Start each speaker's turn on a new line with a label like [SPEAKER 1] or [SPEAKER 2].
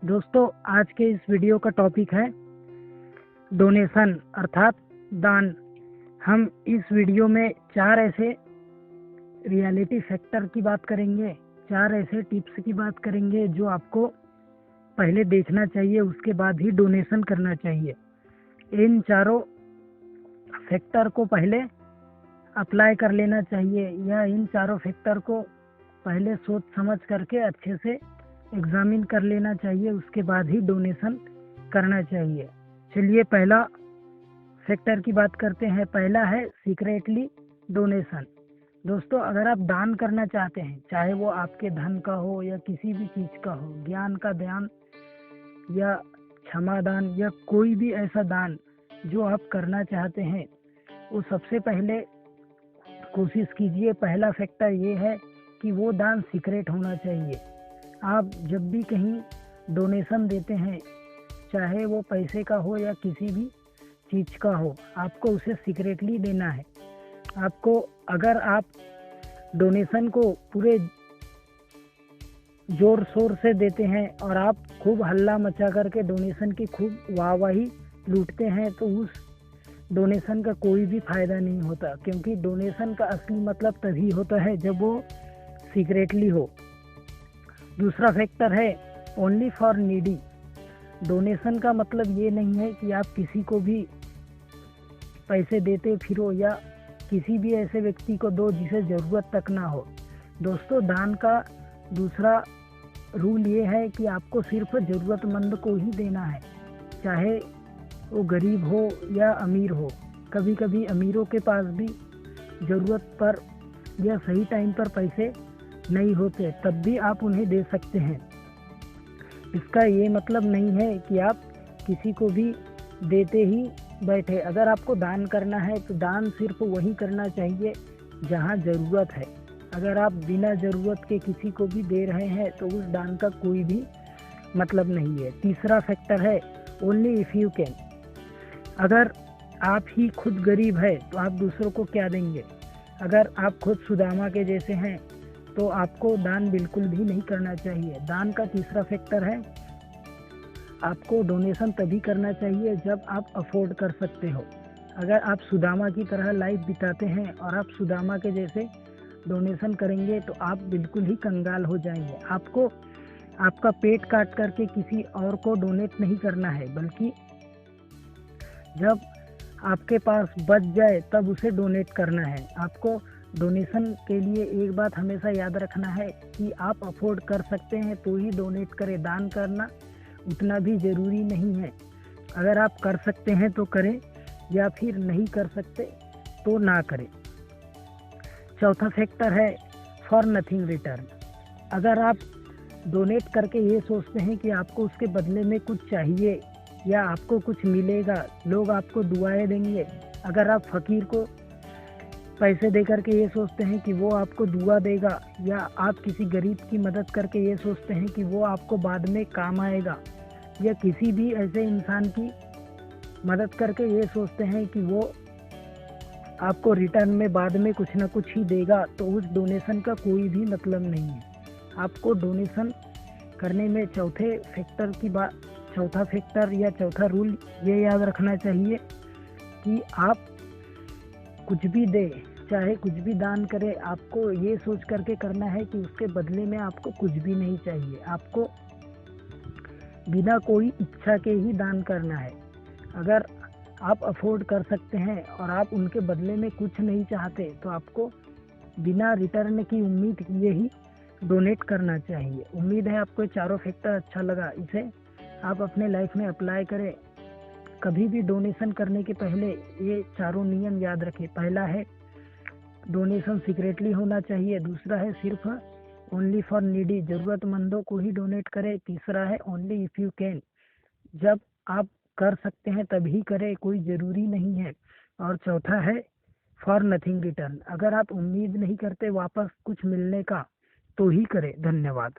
[SPEAKER 1] दोस्तों, आज के इस वीडियो का टॉपिक है डोनेशन अर्थात दान। हम इस वीडियो में 4 ऐसे रियलिटी फैक्टर की बात करेंगे, 4 ऐसे टिप्स की बात करेंगे जो आपको पहले देखना चाहिए, उसके बाद ही डोनेशन करना चाहिए। इन चारों फैक्टर को पहले अप्लाई कर लेना चाहिए या इन चारों फैक्टर को पहले सोच समझ करके अच्छे से एग्जामिन कर लेना चाहिए, उसके बाद ही डोनेशन करना चाहिए। चलिए पहला फैक्टर की बात करते हैं। पहला है सीक्रेटली डोनेशन। दोस्तों, अगर आप दान करना चाहते हैं, चाहे वो आपके धन का हो या किसी भी चीज का हो, ज्ञान का दान या क्षमा दान या कोई भी ऐसा दान जो आप करना चाहते हैं, वो सबसे पहले कोशिश कीजिए। पहला फैक्टर ये है कि वो दान सीक्रेट होना चाहिए। आप जब भी कहीं डोनेशन देते हैं, चाहे वो पैसे का हो या किसी भी चीज़ का हो, आपको उसे सीक्रेटली देना है। आपको अगर आप डोनेशन को पूरे जोर शोर से देते हैं और आप खूब हल्ला मचा करके डोनेशन की खूब वाहवाही लूटते हैं, तो उस डोनेशन का कोई भी फायदा नहीं होता, क्योंकि डोनेशन का असली मतलब तभी होता है जब वो सीक्रेटली हो। दूसरा फैक्टर है ओनली फॉर नीडी। डोनेशन का मतलब ये नहीं है कि आप किसी को भी पैसे देते फिरो या किसी भी ऐसे व्यक्ति को दो जिसे ज़रूरत तक ना हो। दोस्तों, दान का दूसरा रूल ये है कि आपको सिर्फ ज़रूरतमंद को ही देना है, चाहे वो गरीब हो या अमीर हो। कभी कभी अमीरों के पास भी ज़रूरत पर या सही टाइम पर पैसे नहीं होते, तब भी आप उन्हें दे सकते हैं। इसका ये मतलब नहीं है कि आप किसी को भी देते ही बैठे। अगर आपको दान करना है तो दान सिर्फ वही करना चाहिए जहाँ ज़रूरत है। अगर आप बिना ज़रूरत के किसी को भी दे रहे हैं तो उस दान का कोई भी मतलब नहीं है। तीसरा फैक्टर है ओनली इफ़ यू कैन। अगर आप ही खुद गरीब है तो आप दूसरों को क्या देंगे? अगर आप खुद सुदामा के जैसे हैं तो आपको दान बिल्कुल भी नहीं करना चाहिए। दान का तीसरा फैक्टर है आपको डोनेशन तभी करना चाहिए जब आप अफोर्ड कर सकते हो। अगर आप सुदामा की तरह लाइफ बिताते हैं और आप सुदामा के जैसे डोनेशन करेंगे तो आप बिल्कुल ही कंगाल हो जाएंगे। आपको आपका पेट काट करके किसी और को डोनेट नहीं करना है, बल्कि जब आपके पास बच जाए तब उसे डोनेट करना है। आपको डोनेशन के लिए एक बात हमेशा याद रखना है कि आप अफोर्ड कर सकते हैं तो ही डोनेट करें। दान करना उतना भी ज़रूरी नहीं है। अगर आप कर सकते हैं तो करें या फिर नहीं कर सकते तो ना करें। चौथा फैक्टर है फॉर नथिंग रिटर्न। अगर आप डोनेट करके ये सोचते हैं कि आपको उसके बदले में कुछ चाहिए या आपको कुछ मिलेगा, लोग आपको दुआएं देंगे, अगर आप फकीर को पैसे दे करके ये सोचते हैं कि वो आपको दुआ देगा, या आप किसी गरीब की मदद करके ये सोचते हैं कि वो आपको बाद में काम आएगा, या किसी भी ऐसे इंसान की मदद करके ये सोचते हैं कि वो आपको रिटर्न में बाद में कुछ ना कुछ ही देगा, तो उस डोनेशन का कोई भी मतलब नहीं है। आपको डोनेशन करने में चौथा फैक्टर या चौथा रूल ये याद रखना चाहिए कि आप कुछ भी दे, चाहे कुछ भी दान करे, आपको ये सोच करके करना है कि उसके बदले में आपको कुछ भी नहीं चाहिए। आपको बिना कोई इच्छा के ही दान करना है। अगर आप अफोर्ड कर सकते हैं और आप उनके बदले में कुछ नहीं चाहते तो आपको बिना रिटर्न की उम्मीद किए ही डोनेट करना चाहिए। उम्मीद है आपको चारों फैक्टर अच्छा लगा। इसे आप अपने लाइफ में अप्लाई करें। कभी भी डोनेशन करने के पहले ये चारों नियम याद रखें। पहला है डोनेशन सीक्रेटली होना चाहिए। दूसरा है सिर्फ ओनली फॉर नीडी, ज़रूरतमंदों को ही डोनेट करें। तीसरा है ओनली इफ़ यू कैन, जब आप कर सकते हैं तभी करें, कोई ज़रूरी नहीं है। और चौथा है फॉर नथिंग रिटर्न। अगर आप उम्मीद नहीं करते वापस कुछ मिलने का तो ही करें। धन्यवाद।